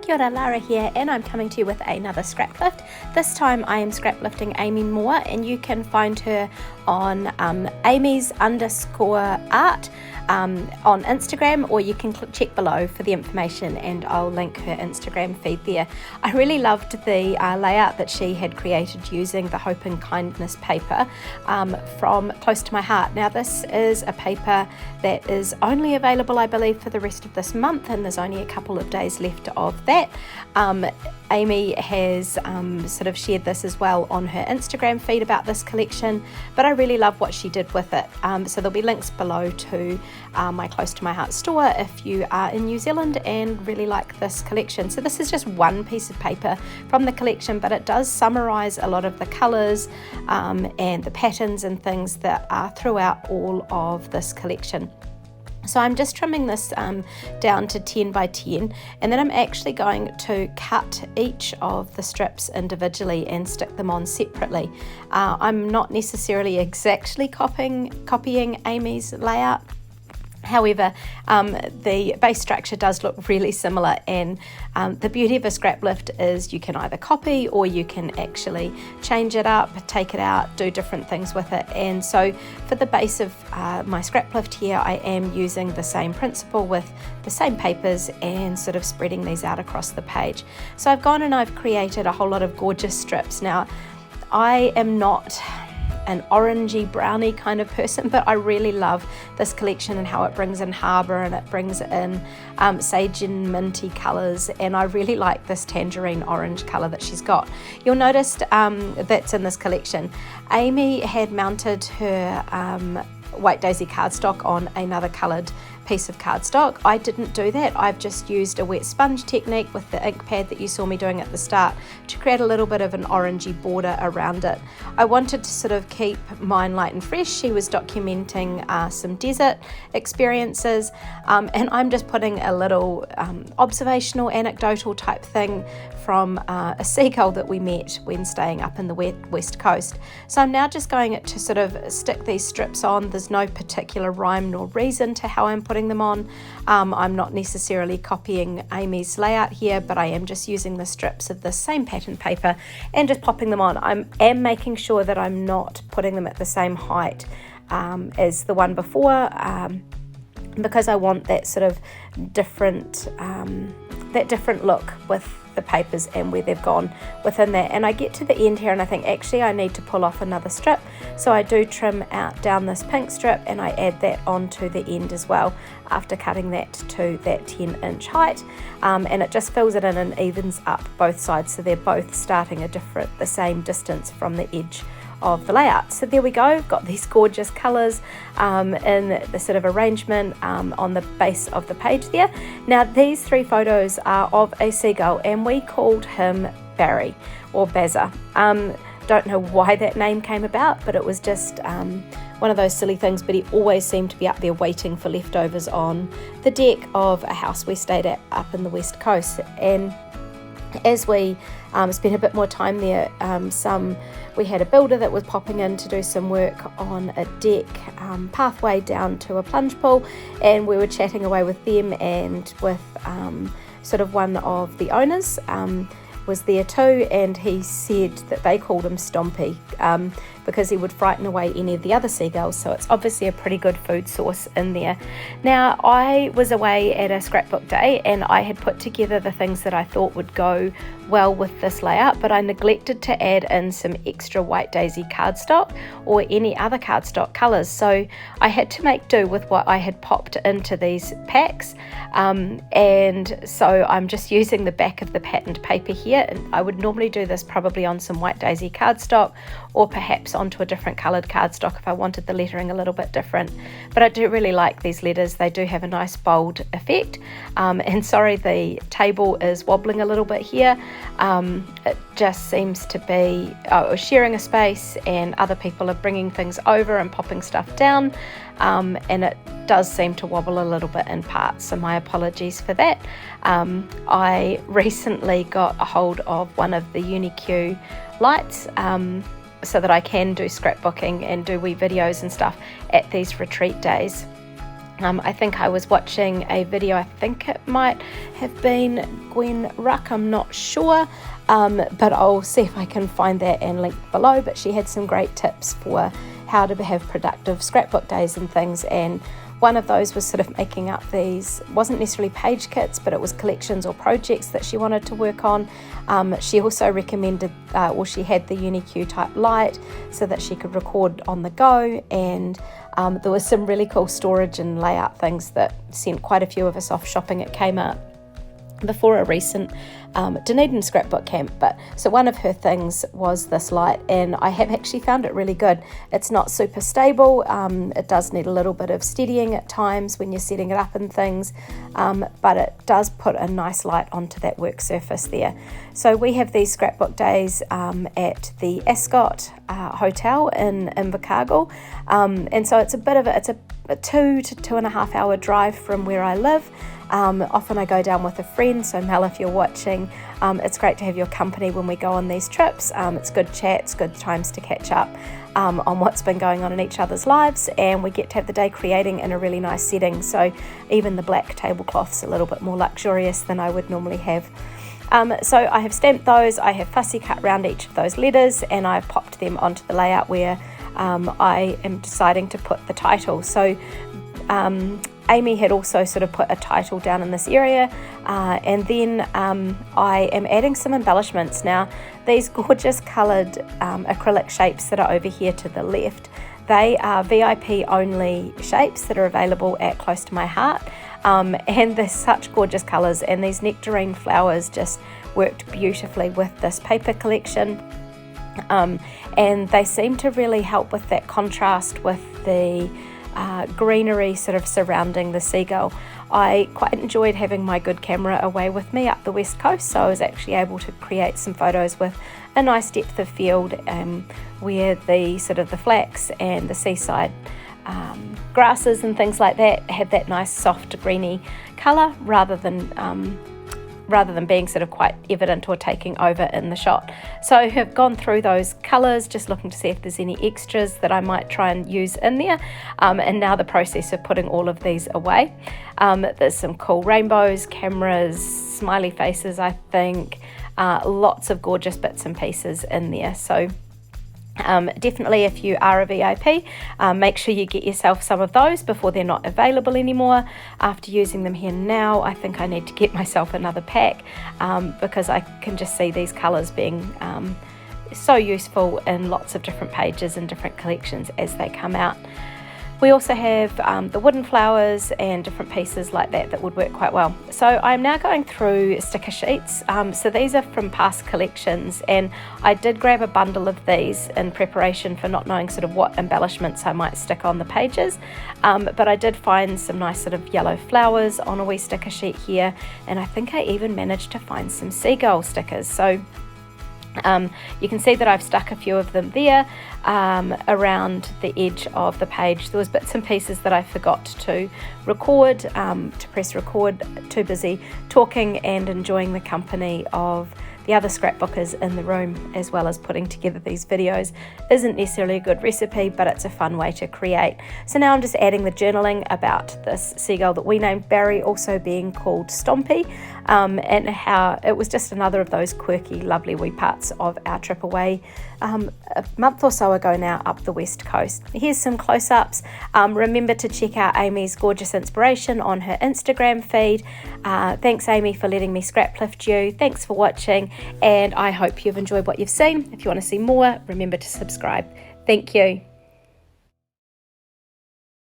Kia ora, Lara here, and I'm coming to you with another scrap lift. This time I am scrap lifting Amy Moore, and you can find her on Amy's_art on Instagram, or you can check below for the information and I'll link her Instagram feed there. I really loved the layout that she had created using the Hope and Kindness paper from Close to My Heart. Now this is a paper that is only available, I believe, for the rest of this month, and there's only a couple of days left of that. Amy has sort of shared this as well on her Instagram feed about this collection, but I really love what she did with it. So there'll be links below to my Close to My Heart store if you are in New Zealand and really like this collection. So this is just one piece of paper from the collection, but it does summarize a lot of the colors and the patterns and things that are throughout all of this collection. So I'm just trimming this down to 10 by 10, and then I'm actually going to cut each of the strips individually and stick them on separately. I'm not necessarily exactly copying Amy's layout. However, the base structure does look really similar, and the beauty of a scrap lift is you can either copy or you can actually change it up, take it out, do different things with it. And so for the base of my scrap lift here, I am using the same principle with the same papers and sort of spreading these out across the page. So I've gone and I've created a whole lot of gorgeous strips. Now, I am not an orangey browny kind of person, but I really love this collection and how it brings in harbour and it brings in sage and minty colours, and I really like this tangerine orange colour that she's got. You'll notice that's in this collection. Amy had mounted her White Daisy cardstock on another coloured piece of cardstock. I didn't do that. I've just used a wet sponge technique with the ink pad that you saw me doing at the start to create a little bit of an orangey border around it. I wanted to sort of keep mine light and fresh. She was documenting some desert experiences, and I'm just putting a little observational, anecdotal type thing from a seagull that we met when staying up in the west coast. So I'm now just going to sort of stick these strips on. There's no particular rhyme nor reason to how I'm putting them on. I'm not necessarily copying Amy's layout here, but I am just using the strips of the same pattern paper and just popping them on. I am making sure that I'm not putting them at the same height as the one before, because I want that sort of different look with the papers and where they've gone within that. And I get to the end here and I think actually I need to pull off another strip, so I do trim out down this pink strip and I add that onto the end as well after cutting that to that 10-inch height, and it just fills it in and evens up both sides, so they're both starting the same distance from the edge of the layout. So there we go, we've got these gorgeous colours in the sort of arrangement on the base of the page there. Now these three photos are of a seagull, and we called him Barry or Bazza. Don't know why that name came about, but it was just one of those silly things, but he always seemed to be up there waiting for leftovers on the deck of a house we stayed at up in the west coast. And as we spent a bit more time there, we had a builder that was popping in to do some work on a deck pathway down to a plunge pool, and we were chatting away with them, and with sort of one of the owners was there too, and he said that they called him Stompy because he would frighten away any of the other seagulls, so it's obviously a pretty good food source in there. Now I was away at a scrapbook day and I had put together the things that I thought would go well with this layout, but I neglected to add in some extra White Daisy cardstock or any other cardstock colours, so I had to make do with what I had popped into these packs, and so I'm just using the back of the patterned paper here, and I would normally do this probably on some White Daisy cardstock or perhaps onto a different coloured cardstock if I wanted the lettering a little bit different. But I do really like these letters, they do have a nice bold effect, and sorry the table is wobbling a little bit here. It just seems to be sharing a space and other people are bringing things over and popping stuff down, and it does seem to wobble a little bit in parts, so my apologies for that. I recently got a hold of one of the UniQ lights so that I can do scrapbooking and do wee videos and stuff at these retreat days. I think I was watching a video, I think it might have been Gwen Ruck, I'm not sure, but I'll see if I can find that and link below. But she had some great tips for how to have productive scrapbook days and things, and one of those was sort of making up these, wasn't necessarily page kits, but it was collections or projects that she wanted to work on. She also recommended, she had the UniQ type light so that she could record on the go, and there was some really cool storage and layout things that sent quite a few of us off shopping at Kmart before a recent Dunedin scrapbook camp. But so one of her things was this light, and I have actually found it really good. It's not super stable, it does need a little bit of steadying at times when you're setting it up and things, but it does put a nice light onto that work surface there. So we have these scrapbook days at the Ascot Hotel in Invercargill, and so it's a 2 to 2.5 hour drive from where I live. Often I go down with a friend, so Mel, if you're watching, it's great to have your company when we go on these trips. It's good chats, good times to catch up on what's been going on in each other's lives, and we get to have the day creating in a really nice setting, so even the black tablecloth's a little bit more luxurious than I would normally have. So I have stamped those, I have fussy cut around each of those letters, and I've popped them onto the layout where I am deciding to put the title. So Amy had also sort of put a title down in this area, and then I am adding some embellishments. Now, these gorgeous coloured acrylic shapes that are over here to the left, they are VIP only shapes that are available at Close to My Heart, and they're such gorgeous colours, and these nectarine flowers just worked beautifully with this paper collection, and they seem to really help with that contrast with the greenery sort of surrounding the seagull. I quite enjoyed having my good camera away with me up the west coast, so I was actually able to create some photos with a nice depth of field where the sort of the flax and the seaside grasses and things like that have that nice soft greeny colour rather than being sort of quite evident or taking over in the shot. So I have gone through those colours, just looking to see if there's any extras that I might try and use in there, and now the process of putting all of these away. There's some cool rainbows, cameras, smiley faces, I think, lots of gorgeous bits and pieces in there. So definitely, if you are a VIP, make sure you get yourself some of those before they're not available anymore. After using them here now, I think I need to get myself another pack, because I can just see these colours being so useful in lots of different pages and different collections as they come out. We also have the wooden flowers and different pieces like that would work quite well. So I'm now going through sticker sheets. So these are from past collections, and I did grab a bundle of these in preparation for not knowing sort of what embellishments I might stick on the pages. But I did find some nice sort of yellow flowers on a wee sticker sheet here, and I think I even managed to find some seagull stickers. So you can see that I've stuck a few of them there around the edge of the page. There was bits and pieces that I forgot to record, to press record, too busy talking and enjoying the company of the other scrapbookers in the room, as well as putting together these videos. Isn't necessarily a good recipe, but it's a fun way to create. So now I'm just adding the journaling about this seagull that we named Barry, also being called Stompy, and how it was just another of those quirky, lovely wee parts of our trip away a month or so ago now up the west coast. Here's some close-ups. Remember to check out Amy's gorgeous inspiration on her Instagram feed. Thanks, Amy, for letting me scraplift you. Thanks for watching, and I hope you've enjoyed what you've seen. If you want to see more, remember to subscribe. Thank you.